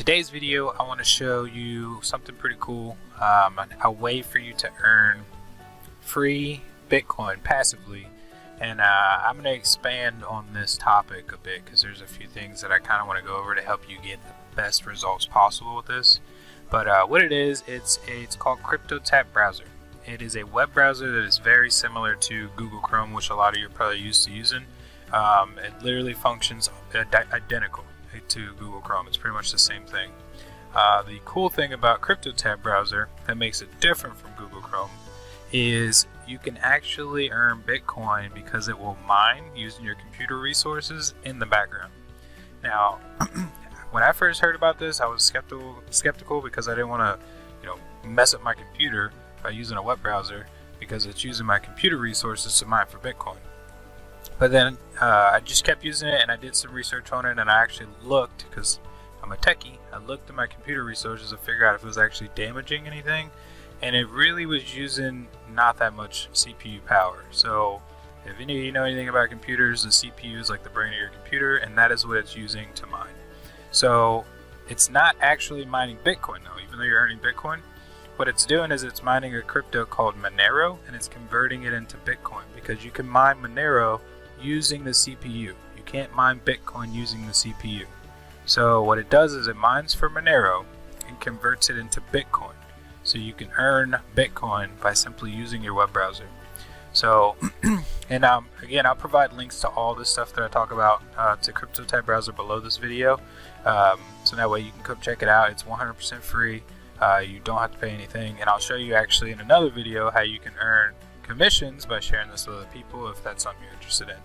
today's video, I want to show you something pretty cool, a way for you to earn free Bitcoin passively. And I'm going to expand on this topic a bit because there's a few things that I kind of want to go over to help you get the best results possible with this. But what it is, it's called CryptoTab Browser. It is a web browser that is very similar to Google Chrome, which a lot of you are probably used to using. It literally functions identical to Google Chrome. It's pretty much the same thing. The cool thing about CryptoTab Browser that makes it different from Google Chrome is you can actually earn Bitcoin because it will mine using your computer resources in the background. Now, when I first heard about this, I was skeptical because I didn't want to, mess up my computer by using a web browser because it's using my computer resources to mine for Bitcoin. But then I just kept using it, and I did some research on it, and I actually looked, because I'm a techie, I looked at my computer resources to figure out if it was actually damaging anything, and it really was using not that much CPU power. So if any of you know anything about computers, the CPU is like the brain of your computer, and that is what it's using to mine. So it's not actually mining Bitcoin though, even though you're earning Bitcoin. What it's doing is it's mining a crypto called Monero, and it's converting it into Bitcoin, because you can mine Monero using the CPU. You can't mine Bitcoin using the CPU. So what it does is it mines for Monero and converts it into Bitcoin. So you can earn Bitcoin by simply using your web browser. So, and again, I'll provide links to all this stuff that I talk about to CryptoTab Browser below this video. So that way you can come check it out. It's 100% free. You don't have to pay anything. And I'll show you actually in another video how you can earn commissions by sharing this with other people if that's something you're interested in.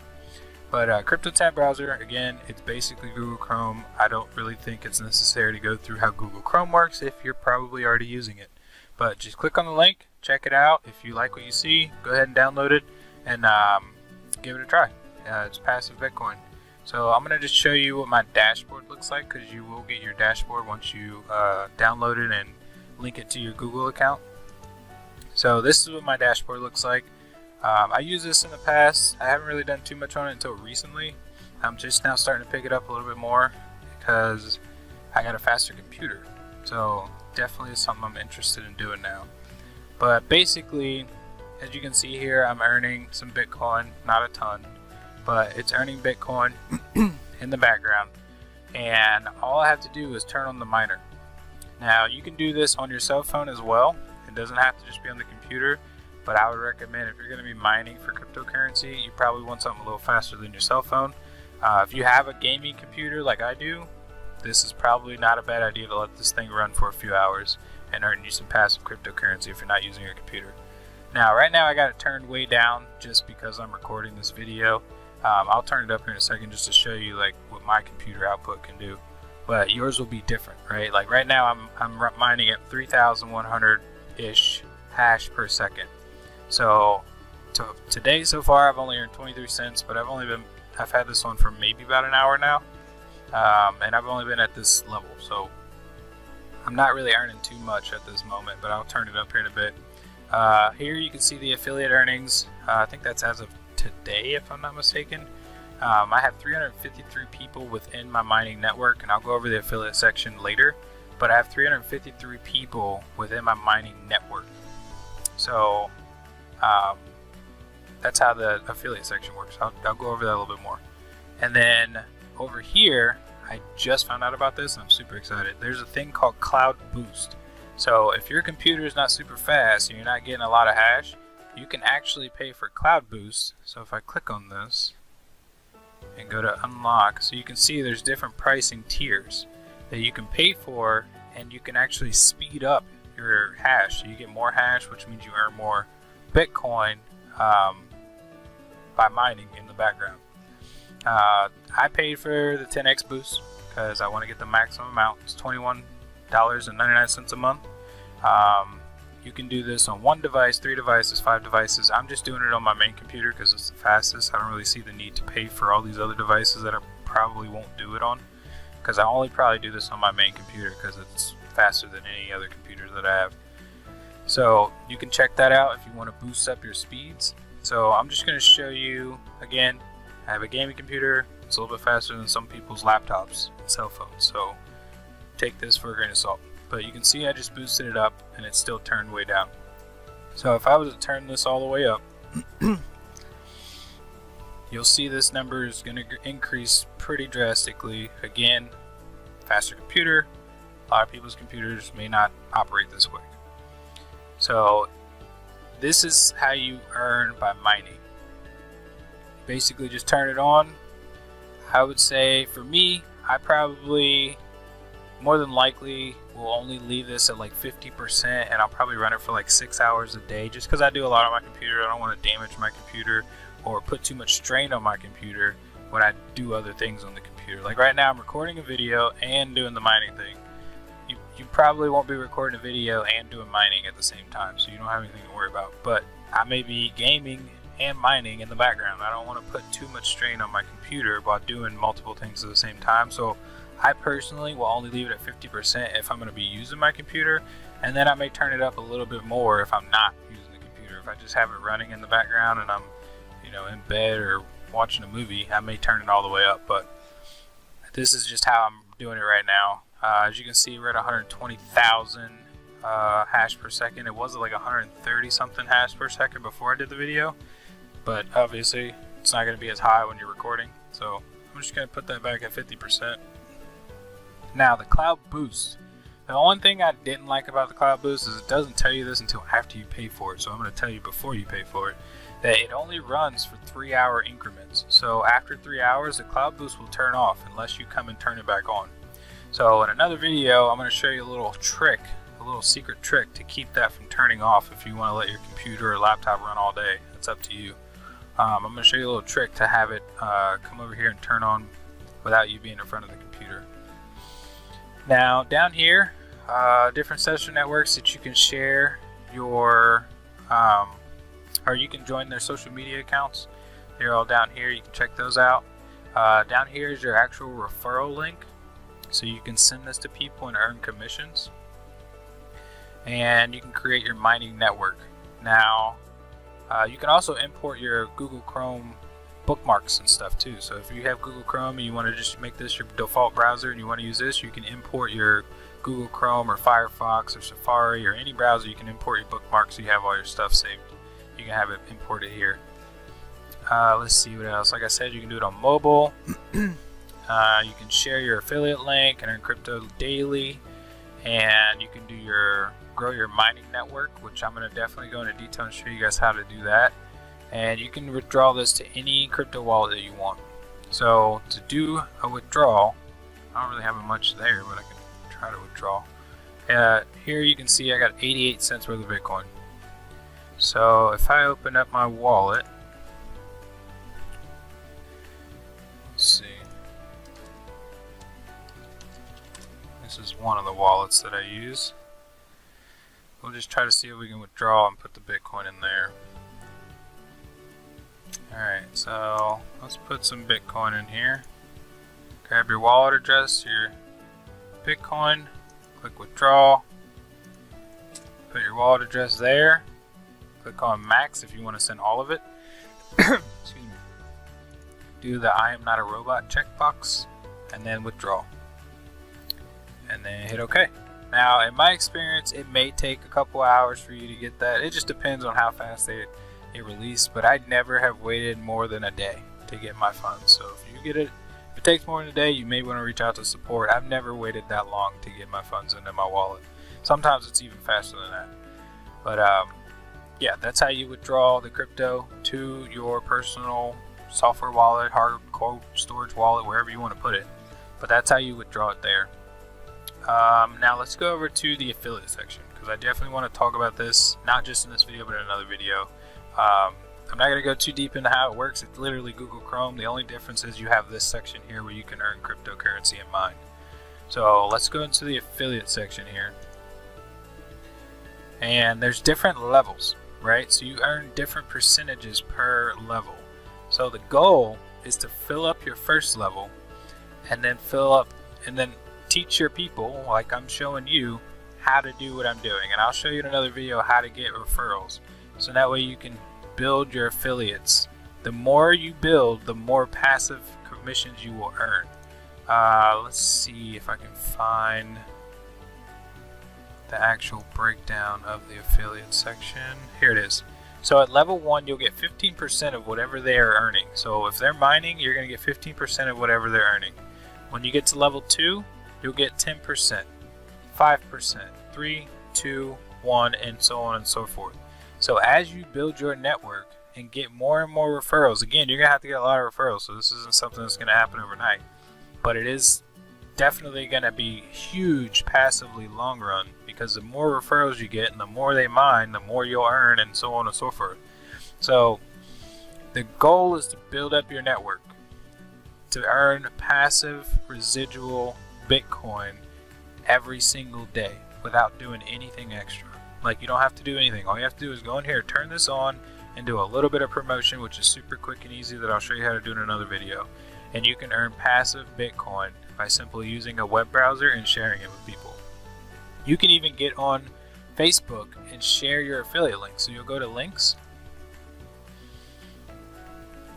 But CryptoTab Browser, again, it's basically Google Chrome. I don't really think it's necessary to go through how Google Chrome works if you're probably already using it. But just click on the link, check it out. If you like what you see, go ahead and download it and give it a try. It's passive Bitcoin. So I'm going to just show you what my dashboard looks like, because you will get your dashboard once you download it and link it to your Google account. So this is what my dashboard looks like. I used this in the past. I haven't really done too much on it until recently. I'm just now starting to pick it up a little bit more because I got a faster computer. So definitely is something I'm interested in doing now. But basically, as you can see here, I'm earning some Bitcoin, not a ton, but it's earning Bitcoin in the background. And all I have to do is turn on the miner. Now you can do this on your cell phone as well. It doesn't have to just be on the computer. But I would recommend, if you're going to be mining for cryptocurrency, you probably want something a little faster than your cell phone. If you have a gaming computer like I do, this is probably not a bad idea to let this thing run for a few hours and earn you some passive cryptocurrency if you're not using your computer. Now, right now I got it turned way down just because I'm recording this video. I'll turn it up here in a second just to show you like what my computer output can do. But yours will be different, right? Like right now I'm mining at 3,100-ish hash per second. So today so far I've only earned 23 cents, but I've had this on for maybe about an hour now, and I've only been at this level, so I'm not really earning too much at this moment, but I'll turn it up here in a bit. Here you can see the affiliate earnings. I think that's as of today, if I'm not mistaken. I have 353 people within my mining network, and I'll go over the affiliate section later, but I have 353 people within my mining network. So that's how the affiliate section works. I'll go over that a little bit more. And then over here, I just found out about this and I'm super excited. There's a thing called Cloud Boost. So if your computer is not super fast and you're not getting a lot of hash, you can actually pay for Cloud Boost. So if I click on this and go to unlock, so you can see there's different pricing tiers that you can pay for, and you can actually speed up your hash. So you get more hash, which means you earn more Bitcoin by mining in the background. I paid for the 10x boost because I want to get the maximum amount. It's $21.99 a month. You can do this on 1 device, 3 devices, 5 devices. I'm just doing it on my main computer because it's the fastest. I don't really see the need to pay for all these other devices that I probably won't do it on, because I only probably do this on my main computer because it's faster than any other computer that I have. So you can check that out if you want to boost up your speeds. So I'm just going to show you again. I have a gaming computer. It's a little bit faster than some people's laptops and cell phones. So take this for a grain of salt. But you can see I just boosted it up and it's still turned way down. So if I was to turn this all the way up, you'll see this number is going to increase pretty drastically. Again, faster computer. A lot of people's computers may not operate this way. So this is how you earn by mining. Basically just turn it on. I would say for me, I probably more than likely will only leave this at like 50%, and I'll probably run it for like 6 hours a day just because I do a lot on my computer. I don't want to damage my computer or put too much strain on my computer when I do other things on the computer. Like right now I'm recording a video and doing the mining thing. You probably won't be recording a video and doing mining at the same time, so you don't have anything to worry about. But I may be gaming and mining in the background. I don't want to put too much strain on my computer while doing multiple things at the same time. So I personally will only leave it at 50% if I'm going to be using my computer, and then I may turn it up a little bit more if I'm not using the computer. If I just have it running in the background and I'm, in bed or watching a movie, I may turn it all the way up. But this is just how I'm doing it right now. As you can see, we're at 120,000 hash per second. It was like 130 something hash per second before I did the video, but obviously it's not going to be as high when you're recording, so I'm just going to put that back at 50%. Now the cloud boost. The only thing I didn't like about the cloud boost is it doesn't tell you this until after you pay for it, so I'm going to tell you before you pay for it that it only runs for 3-hour increments. So after 3 hours, the cloud boost will turn off unless you come and turn it back on. So in another video, I'm going to show you a little trick, a little secret trick to keep that from turning off if you want to let your computer or laptop run all day. It's up to you. I'm going to show you a little trick to have it come over here and turn on without you being in front of the computer. Now down here, different social networks that you can share your, or you can join their social media accounts. They're all down here. You can check those out. Down here is your actual referral link. So you can send this to people and earn commissions. And you can create your mining network. Now, you can also import your Google Chrome bookmarks and stuff too. So if you have Google Chrome and you want to just make this your default browser and you want to use this, you can import your Google Chrome or Firefox or Safari or any browser. You can import your bookmarks so you have all your stuff saved. You can have it imported here. Let's see what else. Like I said, you can do it on mobile. You can share your affiliate link and earn crypto daily, and you can do grow your mining network, which I'm going to definitely go into detail and show you guys how to do that. And you can withdraw this to any crypto wallet that you want. So to do a withdrawal, I don't really have much there, but I can try to withdraw. Here you can see I got 88 cents worth of Bitcoin. So if I open up my wallet, let's see. This is one of the wallets that I use. We'll just try to see if we can withdraw and put the Bitcoin in there. Alright, so let's put some Bitcoin in here. Grab your wallet address, your Bitcoin, click withdraw, put your wallet address there, click on max if you want to send all of it. Excuse me. Do the I am not a robot checkbox and then withdraw. And then hit OK. Now, in my experience, it may take a couple hours for you to get that. It just depends on how fast they release, but I never have waited more than a day to get my funds. So if you get it, if it takes more than a day, you may want to reach out to support. I've never waited that long to get my funds into my wallet. Sometimes it's even faster than that. But yeah, that's how you withdraw the crypto to your personal software wallet, hard cold storage wallet, wherever you want to put it. But that's how you withdraw it there. Now let's go over to the affiliate section, because I definitely want to talk about this, not just in this video, but in another video. I'm not going to go too deep into how it works. It's literally Google Chrome. The only difference is you have this section here where you can earn cryptocurrency and mine. So let's go into the affiliate section here. And there's different levels, right? So you earn different percentages per level. So the goal is to fill up your first level and then teach your people, like I'm showing you, how to do what I'm doing. And I'll show you in another video how to get referrals. So that way you can build your affiliates. The more you build, the more passive commissions you will earn. Let's see if I can find the actual breakdown of the affiliate section. Here it is. So at level 1, you'll get 15% of whatever they are earning. So if they're mining, you're going to get 15% of whatever they're earning. When you get to level 2, you'll get 10%, 5%, 3, 2, 1, and so on and so forth. So as you build your network and get more and more referrals, again, you're going to have to get a lot of referrals, so this isn't something that's going to happen overnight. But it is definitely going to be huge passively long run, because the more referrals you get and the more they mine, the more you'll earn, and so on and so forth. So the goal is to build up your network to earn passive residual Bitcoin every single day without doing anything extra. Like, you don't have to do anything. All you have to do is go in here, turn this on, and do a little bit of promotion, which is super quick and easy, that I'll show you how to do in another video. And you can earn passive Bitcoin by simply using a web browser and sharing it with people. You can even get on Facebook and share your affiliate links. So you'll go to links,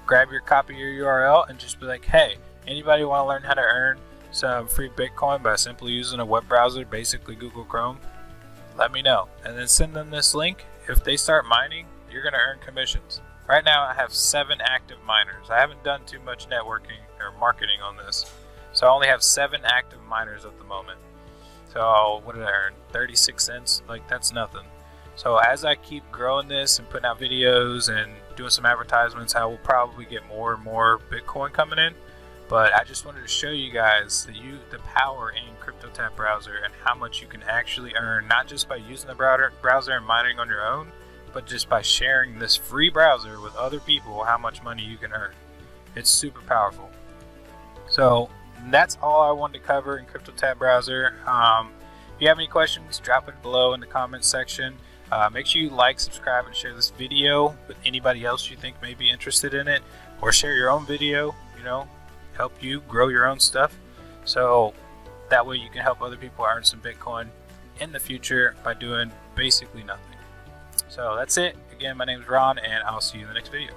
grab your copy of your URL, and just be like, hey, anybody want to learn how to earn some free Bitcoin by simply using a web browser, basically Google Chrome? Let me know. And then send them this link. If they start mining, you're going to earn commissions. Right now I have 7 active miners. I haven't done too much networking or marketing on this. So I only have 7 active miners at the moment. So what did I earn? 36 cents? Like, that's nothing. So as I keep growing this and putting out videos and doing some advertisements, I will probably get more and more Bitcoin coming in. But I just wanted to show you guys the power in CryptoTab Browser and how much you can actually earn, not just by using the browser and mining on your own, but just by sharing this free browser with other people, how much money you can earn. It's super powerful. So that's all I wanted to cover in CryptoTab Browser. If you have any questions, drop it below in the comments section. Make sure you like, subscribe, and share this video with anybody else you think may be interested in it, or share your own video, help you grow your own stuff. So that way you can help other people earn some Bitcoin in the future by doing basically nothing. So that's it. Again, my name is Ron, and I'll see you in the next video.